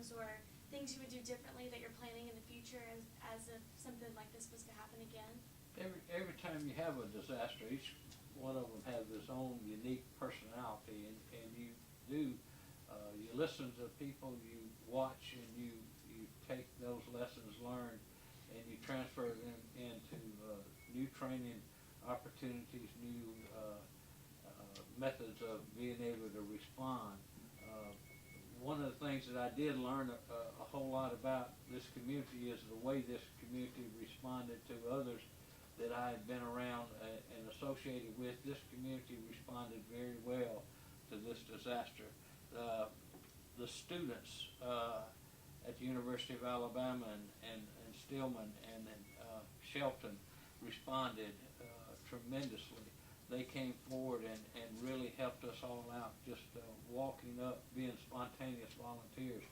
programs or things you would do differently that you're planning in the future as if something like this was to happen again? Every time you have a disaster, each one of them has its own unique personality, and you do, you listen to people, you watch, and you take those lessons learned, and you transfer them into new training opportunities, new methods of being able to respond. Uh, One of the things that I did learn a whole lot about this community is the way this community responded to others that I had been around and associated with. This community responded very well to this disaster. The students at the University of Alabama and Stillman and Shelton responded tremendously. They came forward and really helped us all out, just walking up, being spontaneous volunteers.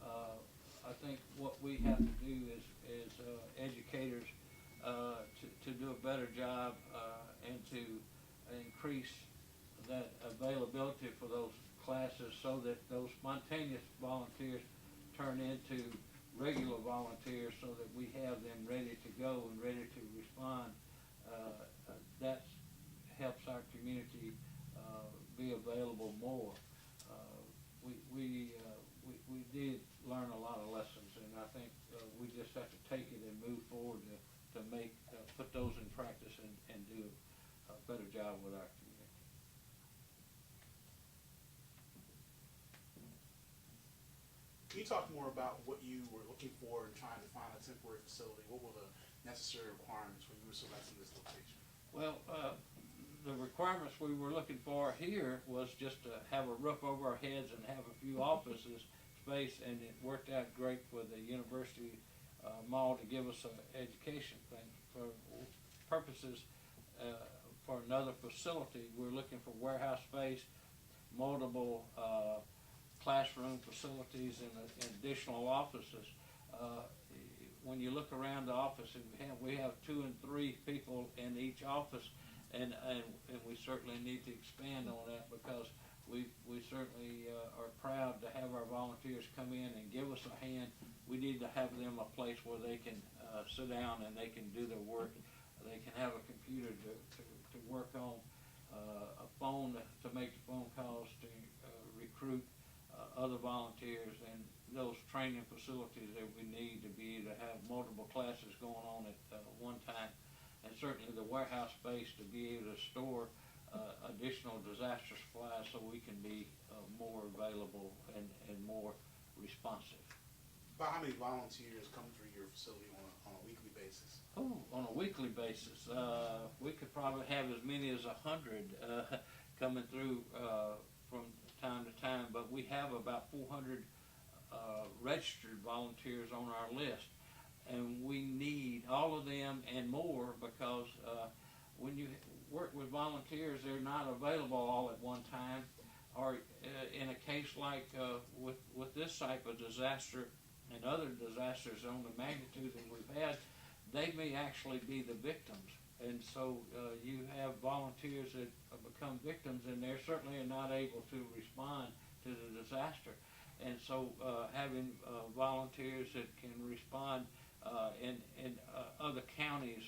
I think what we have to do is educators to do a better job and to increase that availability for those classes so that those spontaneous volunteers turn into regular volunteers so that we have them ready to go and ready to respond. That helps our community be available more. We did learn a lot of lessons, and I think we just have to take it and move forward to make put those in practice and do a better job with our community. Can you talk more about what you were looking for in trying to find a temporary facility? What were the necessary requirements when you were selecting this location? Well, the requirements we were looking for here was just to have a roof over our heads and have a few offices space, and it worked out great for the university mall to give us an education thing. For purposes for another facility, we're looking for warehouse space, multiple classroom facilities, and additional offices. When you look around the office, we have 2 and 3 people in each office, and we certainly need to expand on that because we certainly are proud to have our volunteers come in and give us a hand. We need to have them a place where they can sit down and they can do their work. They can have a computer to work on, a phone to make the phone calls, to recruit other volunteers, and those training facilities that we need to be able to have multiple classes going on at one time, and certainly the warehouse space to be able to store additional disaster supplies so we can be more available and more responsive. About how many volunteers come through your facility on a weekly basis? Oh, on a weekly basis, we could probably have as many as 100 coming through from time to time, but we have about 400 registered volunteers on our list, and we need all of them and more because when you work with volunteers, they're not available all at one time, or in a case like with this type of disaster and other disasters on the magnitude that we've had, they may actually be the victims. And so you have volunteers that become victims, and they're certainly not able to respond to the disaster. And so having volunteers that can respond in other counties,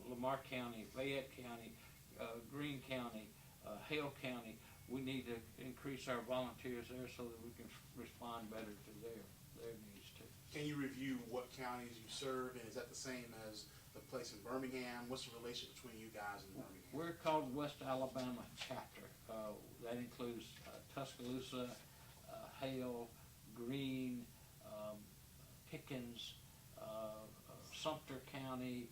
Lamar County, Fayette County, Greene County, Hale County, we need to increase our volunteers there so that we can respond better to their needs too. Can you review what counties you serve, and is that the same as the place in Birmingham? What's the relationship between you guys and Birmingham? We're called West Alabama Chapter. That includes Tuscaloosa, Hale, Greene, Pickens, Sumter County,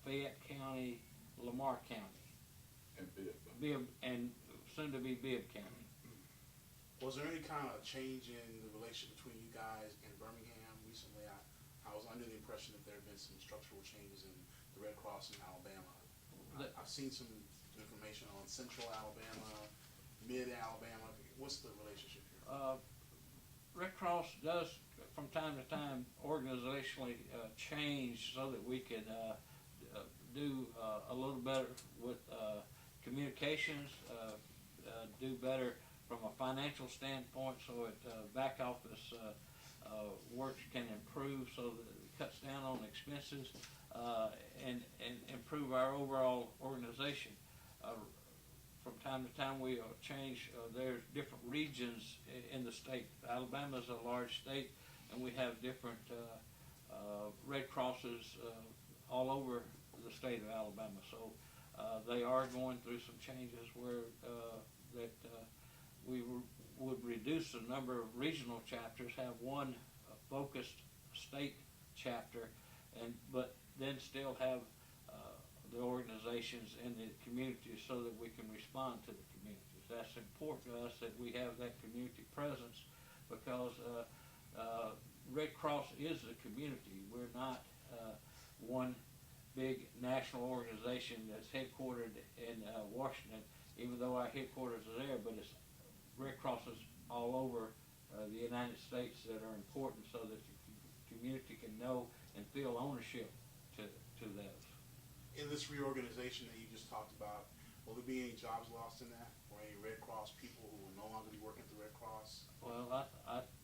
Fayette County, Lamar County, And Bibb, and soon to be Bibb County. Was there any kind of change in the relationship between you guys and Birmingham recently? I was under the impression that there have been some structural changes in the Red Cross in Alabama. I've seen some information on Central Alabama, Mid Alabama. What's the relationship here? Red Cross does, from time to time, organizationally change so that we can do a little better with communications, do better from a financial standpoint, so at back office works can improve so that it cuts down on expenses, and improve our overall organization. From time to time we change, there's different regions in the state. Alabama's a large state, and we have different Red Crosses all over the state of Alabama. So they are going through some changes where we would reduce the number of regional chapters, have one focused state chapter, but then still have the organizations in the communities so that we can respond to the communities. That's important to us that we have that community presence, because Red Cross is the community. We're not one big national organization that's headquartered in Washington, even though our headquarters are there, but it's Red Crosses all over the United States that are important so that the community can know and feel ownership to those. In this reorganization that you just talked about, will there be any jobs lost in that, or any Red Cross people who will no longer be working at the Red Cross? Well,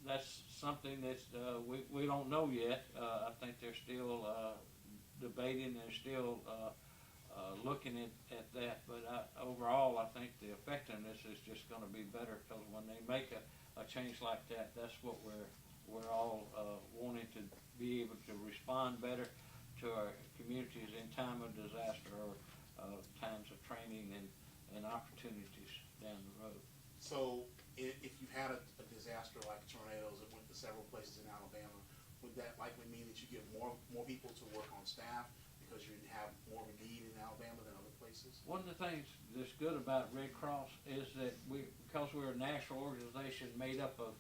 that's something that we don't know yet. I think they're still debating, they're still looking at that, but overall I think the effectiveness is just going to be better, because when they make a change like that, that's what we're all wanting to be able to respond better to our communities in time of disaster, or times of training and opportunities down the road. So if you had a disaster like tornadoes that went to several places in Alabama, would that likely mean that you get more people to work on staff because you have more of a need in Alabama than other places? One of the things that's good about Red Cross is that because we're a national organization made up of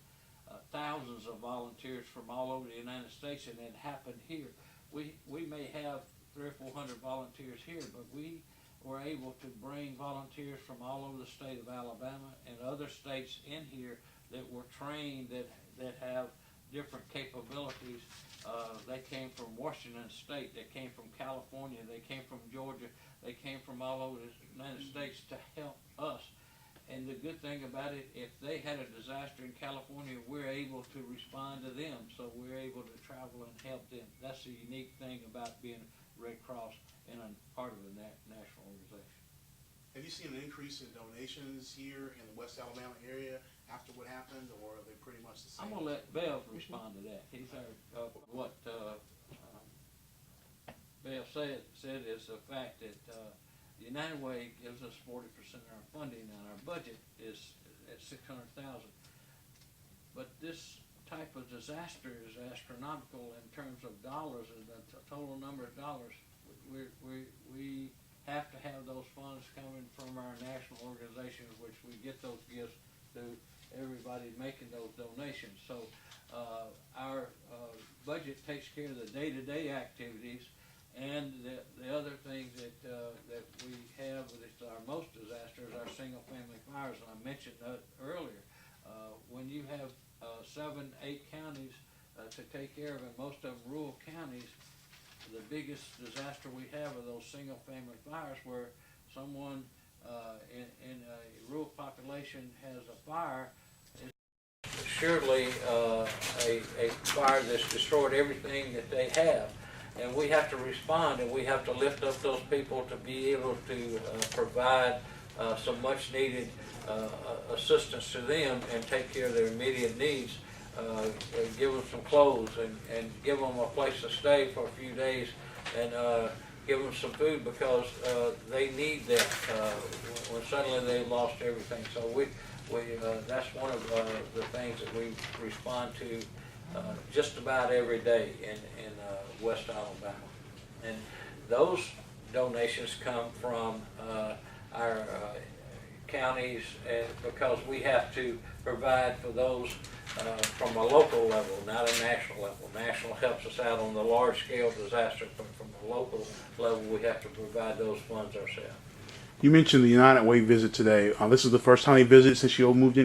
thousands of volunteers from all over the United States, and it happened here. We may have 300 or 400 volunteers here, but we were able to bring volunteers from all over the state of Alabama and other states in here that were trained, that have different capabilities. They came from Washington State, they came from California, they came from Georgia, they came from all over the United States to help us. And the good thing about it, if they had a disaster in California, we're able to respond to them, so we're able to travel and help them. That's the unique thing about being Red Cross and a part of a national organization. Have you seen an increase in donations here in the West Alabama area after what happened, or are they pretty much the same? I'm going to let Bev respond to that. He's our, what Bev said is the fact that United Way gives us 40% of our funding, and our budget is at $600,000. But this type of disaster is astronomical in terms of dollars, and the total number of dollars. We have to have those funds coming from our national organizations, which we get those gifts through everybody making those donations. So our budget takes care of the day-to-day activities. And the other thing that we have that's our most disaster is our single-family fires, and I mentioned that earlier. When you have 7, 8 counties to take care of, and most of them rural counties, the biggest disaster we have are those single-family fires where someone in a rural population has a fire. It's surely a fire that's destroyed everything that they have. And we have to respond, and we have to lift up those people to be able to provide some much needed assistance to them and take care of their immediate needs, give them some clothes and give them a place to stay for a few days, and give them some food, because they need that when suddenly they've lost everything. So that's one of the things that we respond to just about every day in West Alabama. And those donations come from our counties, because we have to provide for those from a local level, not a national level. National helps us out on the large scale disaster, but from a local level we have to provide those funds ourselves. You mentioned the United Way visit today. This is the first time they visited since you moved in?